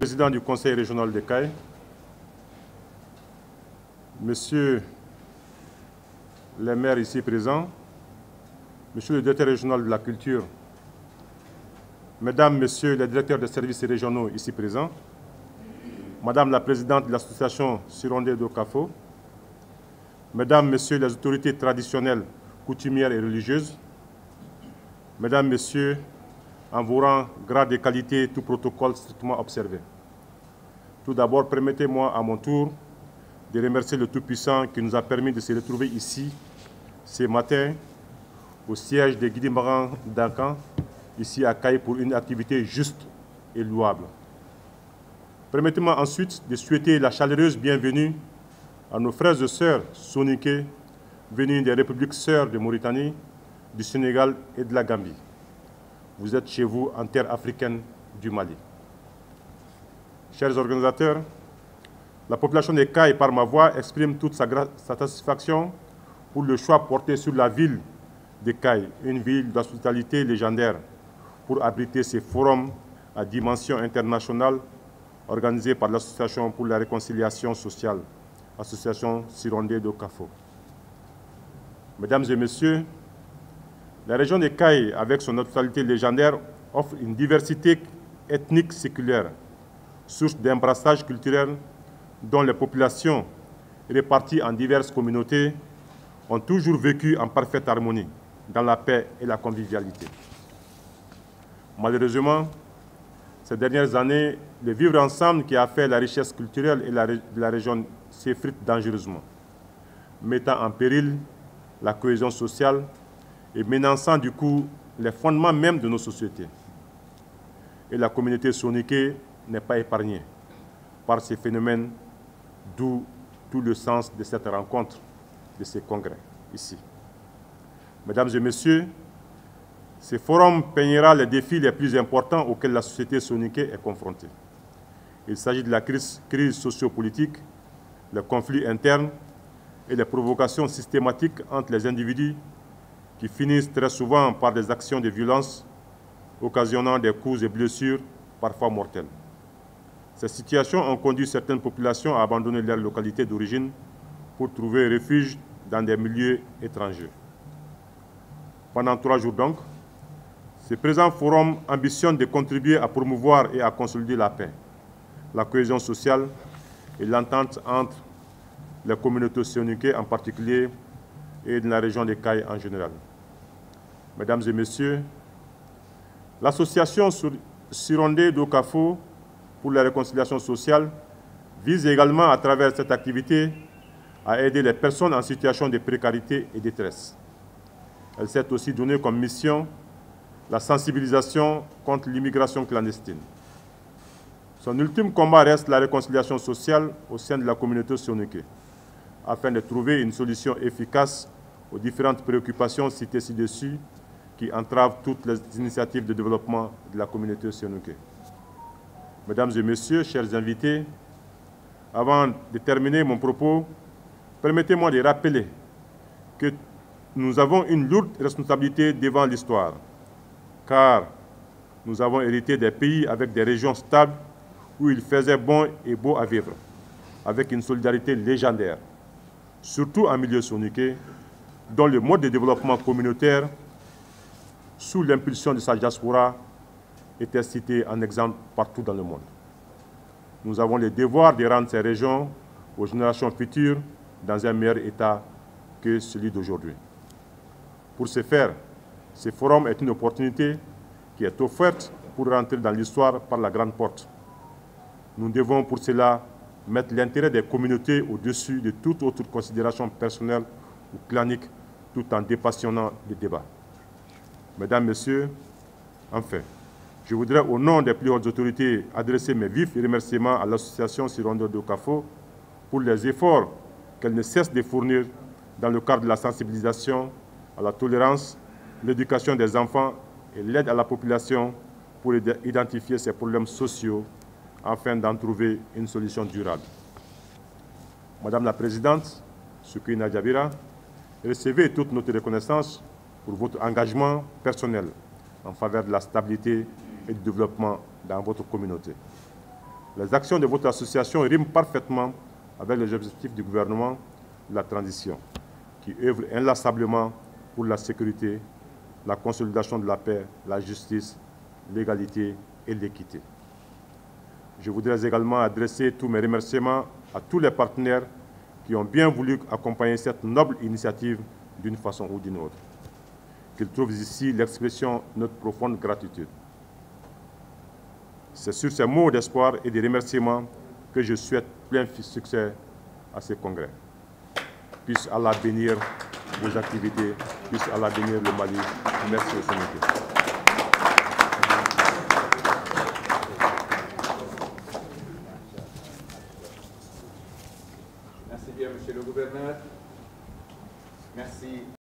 Président du Conseil régional de Caille, Monsieur les maires ici présents, Monsieur le directeur régional de la culture, Mesdames, Messieurs les directeurs des services régionaux ici présents, Madame la présidente de l'association Sirondé d'Okafo, Mesdames, Messieurs les autorités traditionnelles, coutumières et religieuses, Mesdames, Messieurs, en vous rang, grade et qualité, tout protocole strictement observé. Tout d'abord, permettez-moi à mon tour de remercier le Tout-Puissant qui nous a permis de se retrouver ici, ce matin, au siège des Guidimaran d'Ancan, ici à Caille, pour une activité juste et louable. Permettez-moi ensuite de souhaiter la chaleureuse bienvenue à nos frères et sœurs soninké venus des républiques sœurs de Mauritanie, du Sénégal et de la Gambie. Vous êtes chez vous en terre africaine du Mali. Chers organisateurs, la population de Caille, par ma voix, exprime toute sa satisfaction pour le choix porté sur la ville de Caille, une ville d'hospitalité légendaire, pour abriter ces forums à dimension internationale organisés par l'Association pour la réconciliation sociale, Association Sirondé d'Okafo. Mesdames et Messieurs, la région de Caille, avec son hospitalité légendaire, offre une diversité ethnique séculaire, source d'embrassage culturel dont les populations, réparties en diverses communautés, ont toujours vécu en parfaite harmonie, dans la paix et la convivialité. Malheureusement, ces dernières années, le vivre ensemble qui a fait la richesse culturelle de la région s'effrite dangereusement, mettant en péril la cohésion sociale et menaçant du coup les fondements même de nos sociétés. Et la communauté soninké n'est pas épargnée par ces phénomènes, d'où tout le sens de cette rencontre, de ces congrès ici. Mesdames et Messieurs, ce forum peignera les défis les plus importants auxquels la société soninké est confrontée. Il s'agit de la crise sociopolitique, les conflits internes et les provocations systématiques entre les individus qui finissent très souvent par des actions de violence, occasionnant des coups et blessures parfois mortels. Ces situations ont conduit certaines populations à abandonner leur localité d'origine pour trouver refuge dans des milieux étrangers. Pendant 3 jours donc, ce présent forum ambitionne de contribuer à promouvoir et à consolider la paix, la cohésion sociale et l'entente entre les communautés soninké en particulier et de la région de Caille en général. Mesdames et Messieurs, l'association Sirondé d'Okafo pour la réconciliation sociale vise également à travers cette activité à aider les personnes en situation de précarité et de détresse. Elle s'est aussi donnée comme mission la sensibilisation contre l'immigration clandestine. Son ultime combat reste la réconciliation sociale au sein de la communauté soninké, afin de trouver une solution efficace aux différentes préoccupations citées ci-dessus qui entravent toutes les initiatives de développement de la communauté soninké. Mesdames et Messieurs, chers invités, avant de terminer mon propos, permettez-moi de rappeler que nous avons une lourde responsabilité devant l'histoire, car nous avons hérité des pays avec des régions stables où il faisait bon et beau à vivre, avec une solidarité légendaire, surtout en milieu soninké, dont le mode de développement communautaire, sous l'impulsion de sa diaspora, était cité en exemple partout dans le monde. Nous avons le devoir de rendre ces régions aux générations futures dans un meilleur état que celui d'aujourd'hui. Pour ce faire, ce forum est une opportunité qui est offerte pour rentrer dans l'histoire par la grande porte. Nous devons pour cela mettre l'intérêt des communautés au-dessus de toute autre considération personnelle ou clanique, tout en dépassionnant les débats. Mesdames, Messieurs, enfin, je voudrais, au nom des plus hautes autorités, adresser mes vifs remerciements à l'association Sirondé d'Okafo pour les efforts qu'elle ne cesse de fournir dans le cadre de la sensibilisation à la tolérance, l'éducation des enfants et l'aide à la population pour identifier ces problèmes sociaux afin d'en trouver une solution durable. Madame la Présidente, Soukina Diabira, recevez toute notre reconnaissance pour votre engagement personnel en faveur de la stabilité et du développement dans votre communauté. Les actions de votre association riment parfaitement avec les objectifs du gouvernement de la transition, qui œuvre inlassablement pour la sécurité, la consolidation de la paix, la justice, l'égalité et l'équité. Je voudrais également adresser tous mes remerciements à tous les partenaires qui ont bien voulu accompagner cette noble initiative d'une façon ou d'une autre. Qu'ils trouvent ici l'expression de notre profonde gratitude. C'est sur ces mots d'espoir et de remerciements que je souhaite plein succès à ces congrès. Puisse Allah bénir vos activités, puisse Allah bénir le Mali. Merci au Sénégal.